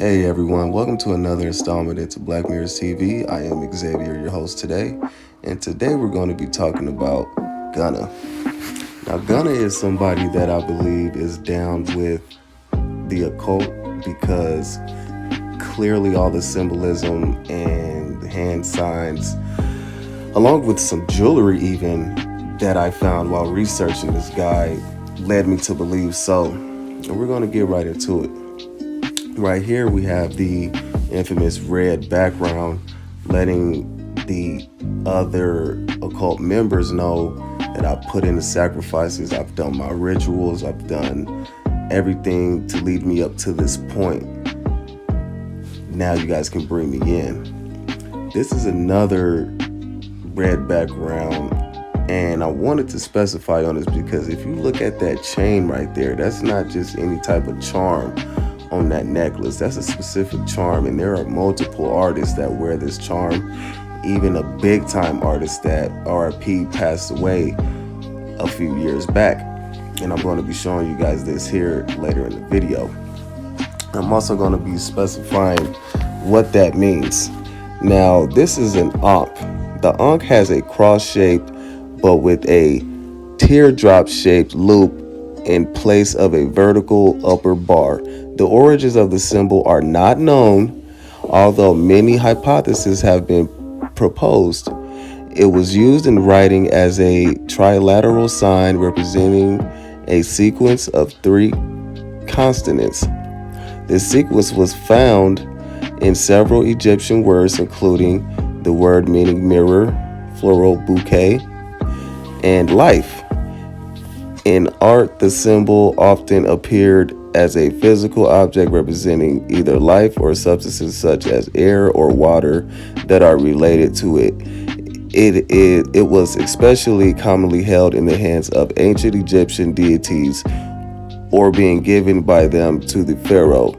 Hey everyone, welcome to another installment into Black Mirrors TV. I am Xavier, your host today, and today we're going to be talking about Gunna. Now, Gunna is somebody that I believe is down with the occult because clearly all the symbolism and hand signs, along with some jewelry even, that I found while researching this guy led me to believe so. And we're going to get right into it. Right here we have the infamous red background, letting the other occult members know that I've put in the sacrifices, I've done my rituals, I've done everything to lead me up to this point. Now you guys can bring me in. This is another red background, and I wanted to specify on this because if you look at that chain right there, that's not just any type of charm on that necklace. That's a specific charm, and there are multiple artists that wear this charm, even a big time artist that RIP passed away a few years back, and I'm going to be showing you guys this here later in the video. I'm also going to be specifying what that means. Now, this is an ankh. The ankh has a cross shape but with a teardrop shaped loop in place of a vertical upper bar. The origins of the symbol are not known, although many hypotheses have been proposed. It was used in writing as a trilateral sign representing a sequence of 3 consonants. This sequence was found in several Egyptian words, including the word meaning mirror, floral bouquet, and life. In art, the symbol often appeared as a physical object representing either life or substances such as air or water that are related to it. It was especially commonly held in the hands of ancient Egyptian deities or being given by them to the pharaoh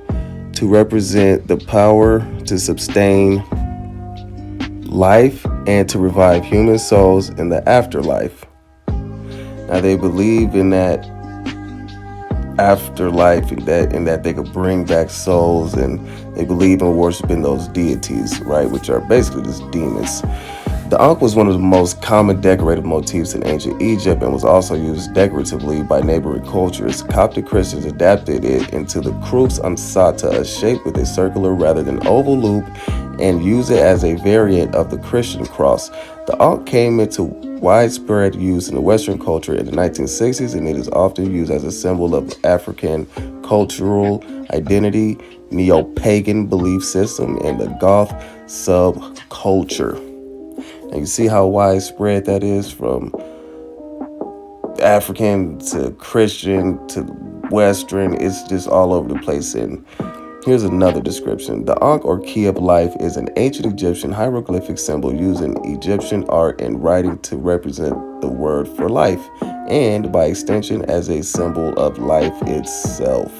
to represent the power to sustain life and to revive human souls in the afterlife. Now, they believe in that afterlife and that they could bring back souls, and they believe in worshiping those deities, right, which are basically just demons. The ankh was one of the most common decorative motifs in ancient Egypt and was also used decoratively by neighboring cultures. Coptic Christians adapted it into the crux ansata, a shape with a circular rather than oval loop, and used it as a variant of the Christian cross. The ankh came into widespread use in the Western culture in the 1960s, and it is often used as a symbol of African cultural identity, neo-pagan belief system, and the Goth subculture. And you see how widespread that is, from African to Christian to Western. It's just all over the place. And here's another description. The ankh, or key of life, is an ancient Egyptian hieroglyphic symbol used in Egyptian art and writing to represent the word for life, and by extension as a symbol of life itself.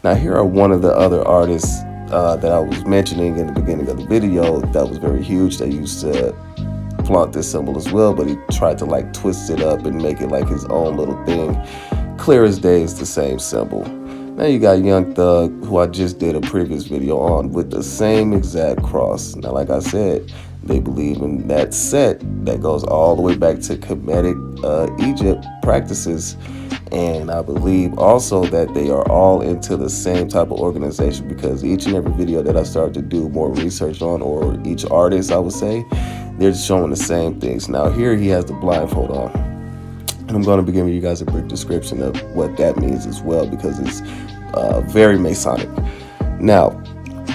Now, here are one of the other artists that I was mentioning in the beginning of the video that was very huge. They used to flaunt this symbol as well, but he tried to twist it up and make it like his own little thing. Clear as day, it's the same symbol. Now you got Young Thug, who I just did a previous video on, with the same exact cross. Now, like I said, they believe in that set that goes all the way back to Kemetic Egypt practices. And I believe also that they are all into the same type of organization, because each and every video that I started to do more research on, or each artist, I would say, they're just showing the same things. Now here he has the blindfold on, and I'm going to be giving you guys a brief description of what that means as well, because it's very Masonic. Now,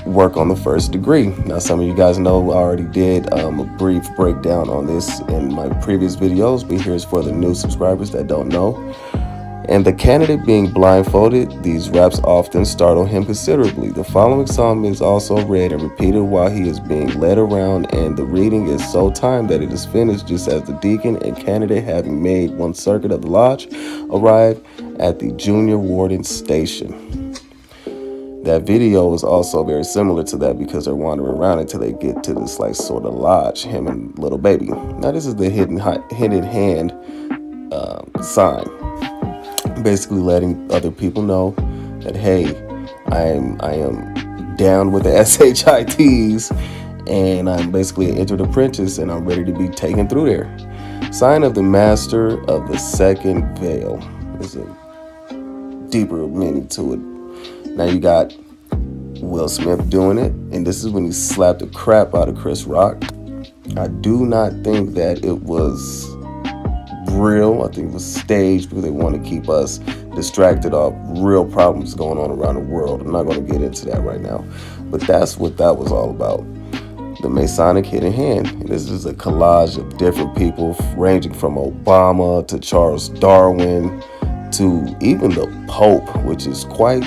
work on the first degree. Now, some of you guys know I already did a brief breakdown on this in my previous videos, but here's for the new subscribers that don't know. And the candidate being blindfolded, these raps often startle him considerably. The following song is also read and repeated while he is being led around, and the reading is so timed that it is finished just as the deacon and candidate, having made one circuit of the lodge, arrive at the junior warden station. That video is also very similar to that, because they're wandering around until they get to this sort of lodge, him and little baby. Now, this is the hidden hand sign, basically letting other people know that, hey, I am down with the SHITs, and I'm basically an entered apprentice, and I'm ready to be taken through there. Sign of the Master of the Second Veil. There's a deeper meaning to it. Now you got Will Smith doing it, and this is when he slapped the crap out of Chris Rock. I do not think that it was real. I think it was staged because they want to keep us distracted off real problems going on around the world. I'm not going to get into that right now, but that's what that was all about. The Masonic Hidden Hand. This is a collage of different people, ranging from Obama to Charles Darwin to even the Pope, which is quite,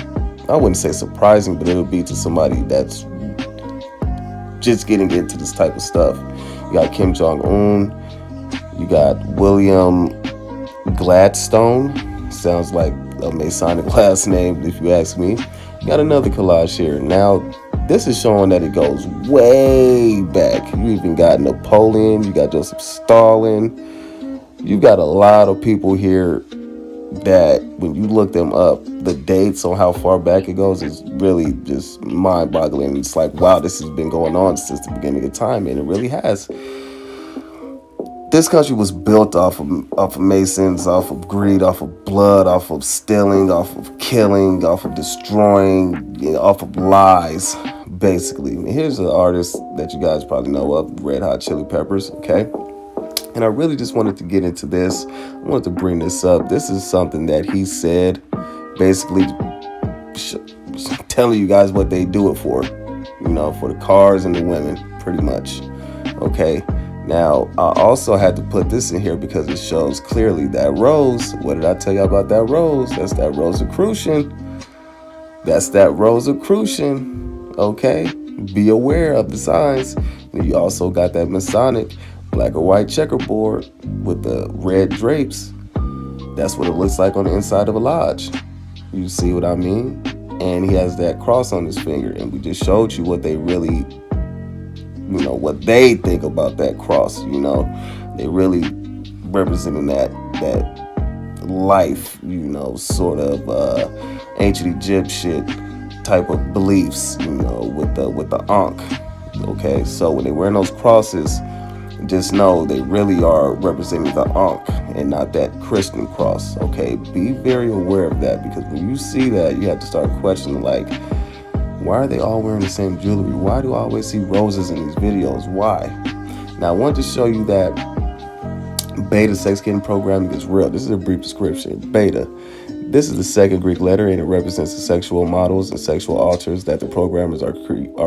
I wouldn't say surprising, but it'll be to somebody that's just getting into this type of stuff. You got Kim Jong-un, you got William Gladstone, sounds like a Masonic last name if you ask me. You got another collage here. Now, this is showing that it goes way back. You even got Napoleon, you got Joseph Stalin. You got a lot of people here that when you look them up, the dates on how far back it goes is really just mind-boggling. It's like, wow, this has been going on since the beginning of time, and it really has. This country was built off of Masons, off of greed, off of blood, off of stealing, off of killing, off of destroying, off of lies, basically. And here's an artist that you guys probably know of, Red Hot Chili Peppers, okay? And I really just wanted to get into this. I wanted to bring this up. This is something that he said, basically telling you guys what they do it for, for the cars and the women, pretty much, okay? Now, I also had to put this in here because it shows clearly that rose. What did I tell you about that rose? That's that Rosicrucian. That's that Rosicrucian, okay? Be aware of the signs. And you also got that Masonic black or white checkerboard with the red drapes. That's what it looks like on the inside of a lodge. You see what I mean? And he has that cross on his finger. And we just showed you what they really, what they think about that cross. They really representing that life, sort of ancient Egyptian type of beliefs, with the Ankh. Okay, so when they're wearing those crosses, just know they really are representing the Ankh and not that Christian cross. Okay, be very aware of that, because when you see that, you have to start questioning, like, why are they all wearing the same jewelry? Why do I always see roses in these videos? Why? Now, I wanted to show you that beta sex getting programming is real. This is a brief description. Beta. This is the second Greek letter, and it represents the sexual models and sexual altars that the programmers are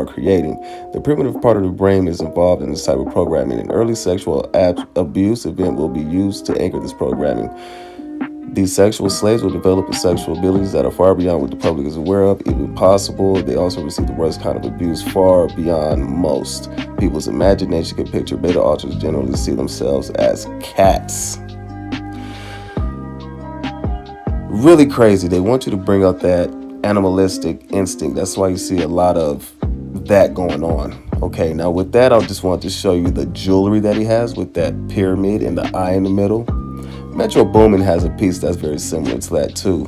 creating. The primitive part of the brain is involved in this type of programming. An early sexual abuse event will be used to anchor this programming. These sexual slaves will develop sexual abilities that are far beyond what the public is aware of, even possible. They also receive the worst kind of abuse far beyond most people's imagination can picture. Beta altars generally see themselves as cats. Really crazy. They want you to bring out that animalistic instinct. That's why you see a lot of that going on. Okay, now with that, I just want to show you the jewelry that he has with that pyramid and the eye in the middle. Metro Boomin has a piece that's very similar to that too,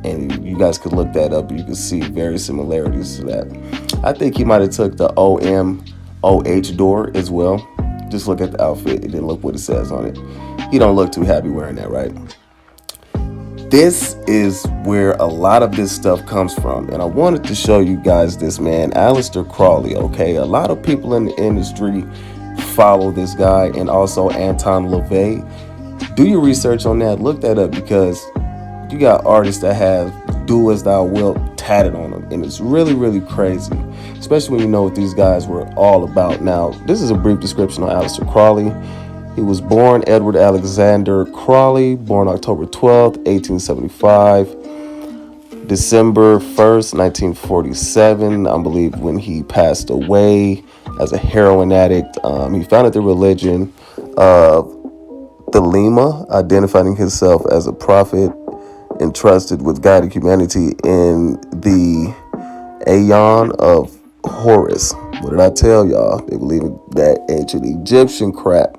and you guys could look that up. You can see very similarities to that. I think he might have took the OMOH door as well. Just look at the outfit and then look what it says on it. He don't look too happy wearing that, right? This is where a lot of this stuff comes from, and I wanted to show you guys this man, Aleister Crowley. Okay, a lot of people in the industry follow this guy, and also Anton LaVey. Do your research on that. Look that up, because you got artists that have "Do As Thou Wilt" tatted on them, and it's really, really crazy, especially when you know what these guys were all about. Now, this is a brief description on Aleister Crowley. He was born Edward Alexander Crowley, born October 12th, 1875, December 1st, 1947, I believe, when he passed away as a heroin addict. He founded the religion of Thelema, identifying himself as a prophet entrusted with guiding humanity in the Aeon of Horus. What did I tell y'all? They believe in that ancient Egyptian crap.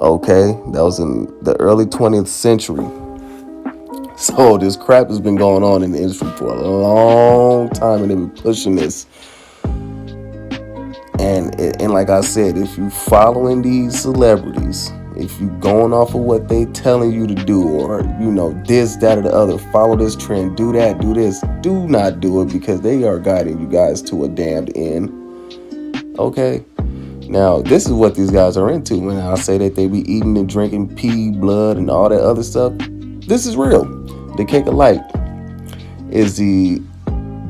Okay, that was in the early 20th century. So this crap has been going on in the industry for a long time, and they've been pushing this. And like I said, if you following these celebrities, if you going off of what they telling you to do, or this, that, or the other, follow this trend, do that, do this, do not do it, because they are guiding you guys to a damned end. Okay? Now, this is what these guys are into. When I say that they be eating and drinking pee, blood, and all that other stuff, this is real. The Cake of Light is the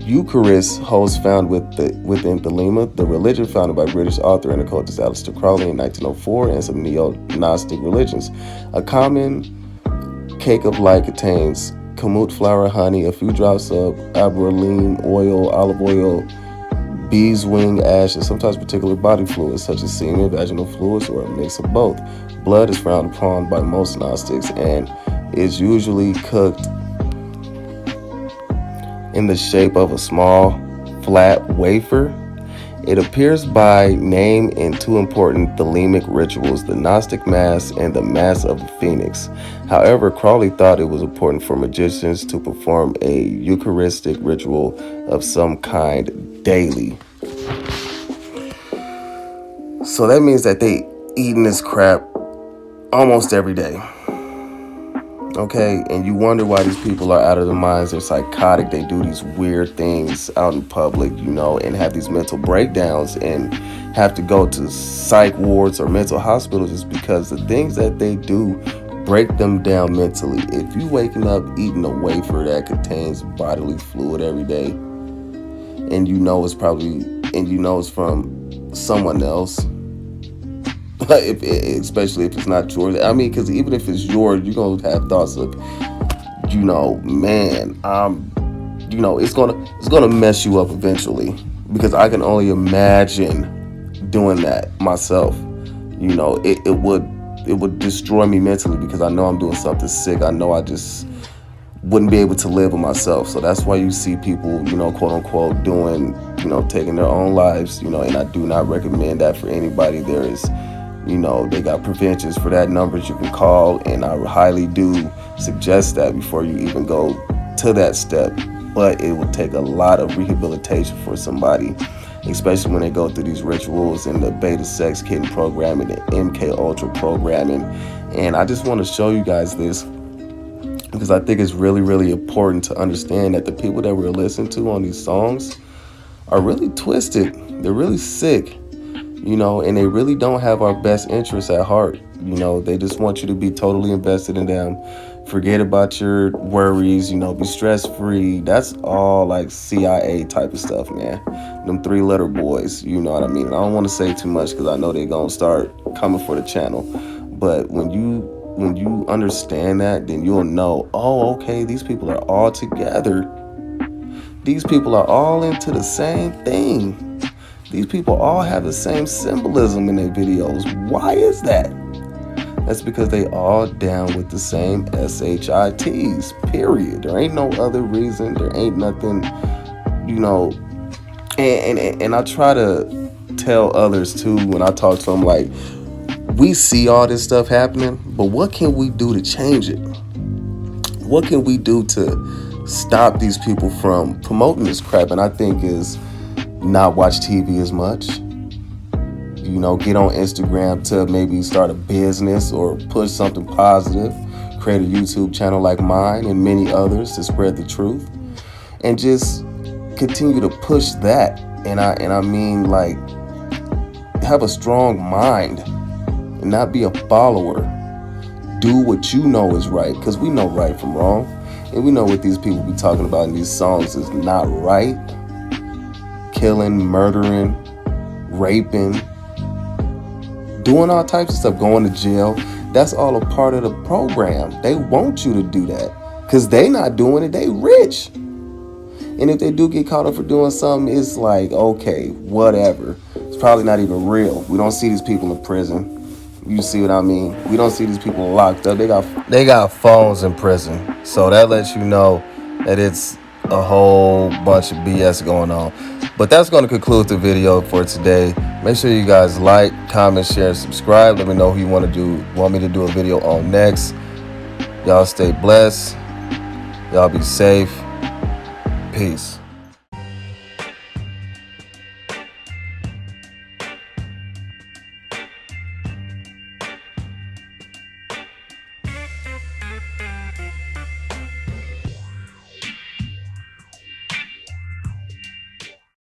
Eucharist host found within Thelema, the religion founded by British author and occultist Aleister Crowley in 1904, and some neo-Gnostic religions. A common cake of light contains kamut flour, honey, a few drops of abrylene oil, olive oil, beeswing ash, and sometimes particular body fluids such as semen, vaginal fluids, or a mix of both. Blood is frowned upon by most Gnostics and is usually cooked in the shape of a small, flat wafer. It appears by name in two important Thelemic rituals, the Gnostic Mass and the Mass of the Phoenix. However, Crowley thought it was important for magicians to perform a Eucharistic ritual of some kind daily. So that means that they eating this crap almost every day. Okay, and you wonder why these people are out of their minds. They're psychotic. They do these weird things out in public, and have these mental breakdowns and have to go to psych wards or mental hospitals just because the things that they do break them down mentally. If you waking up eating a wafer that contains bodily fluid every day, and it's from someone else, especially if it's not yours. I mean, because even if it's yours, you're gonna have thoughts of, it's gonna mess you up eventually. Because I can only imagine doing that myself. It would destroy me mentally, because I know I'm doing something sick. I know I just wouldn't be able to live with myself. So that's why you see people, quote unquote, doing, taking their own lives, and I do not recommend that for anybody. There is, they got preventions for that, numbers you can call, and I highly do suggest that before you even go to that step. But it will take a lot of rehabilitation for somebody, especially when they go through these rituals and the beta sex kitten programming, the MK Ultra programming. And I just want to show you guys this, because I think it's really, really important to understand that the people that we're listening to on these songs are really twisted. They're really sick, and they really don't have our best interests at heart. They just want you to be totally invested in them. Forget about your worries, be stress-free. That's all like CIA type of stuff, man. Them 3-letter boys, you know what I mean? I don't want to say too much because I know they're going to start coming for the channel. But when you understand that, then you'll know, oh, okay, these people are all together. These people are all into the same thing. These people all have the same symbolism in their videos. Why is that? That's because they all down with the same SHITs, period. There ain't no other reason. There ain't nothing, and I try to tell others too when I talk to them, like, we see all this stuff happening, but what can we do to change it? What can we do to stop these people from promoting this crap? And I think is not watch TV as much. Get on Instagram to maybe start a business or push something positive. Create a YouTube channel like mine and many others to spread the truth. And just continue to push that. And I mean, like, have a strong mind and not be a follower. Do what you know is right, because we know right from wrong. And we know what these people be talking about in these songs is not right. Killing, murdering, raping, doing all types of stuff, going to jail. That's all a part of the program. They want you to do that because they not doing it. They rich. And if they do get caught up for doing something, it's like, okay, whatever. It's probably not even real. We don't see these people in prison. You see what I mean? We don't see these people locked up. They got phones in prison. So that lets you know that it's a whole bunch of BS going on. But that's going to conclude the video for today. Make sure you guys like, comment, share, and subscribe. Let me know who you want me to do a video on next. Y'all stay blessed. Y'all be safe. Peace.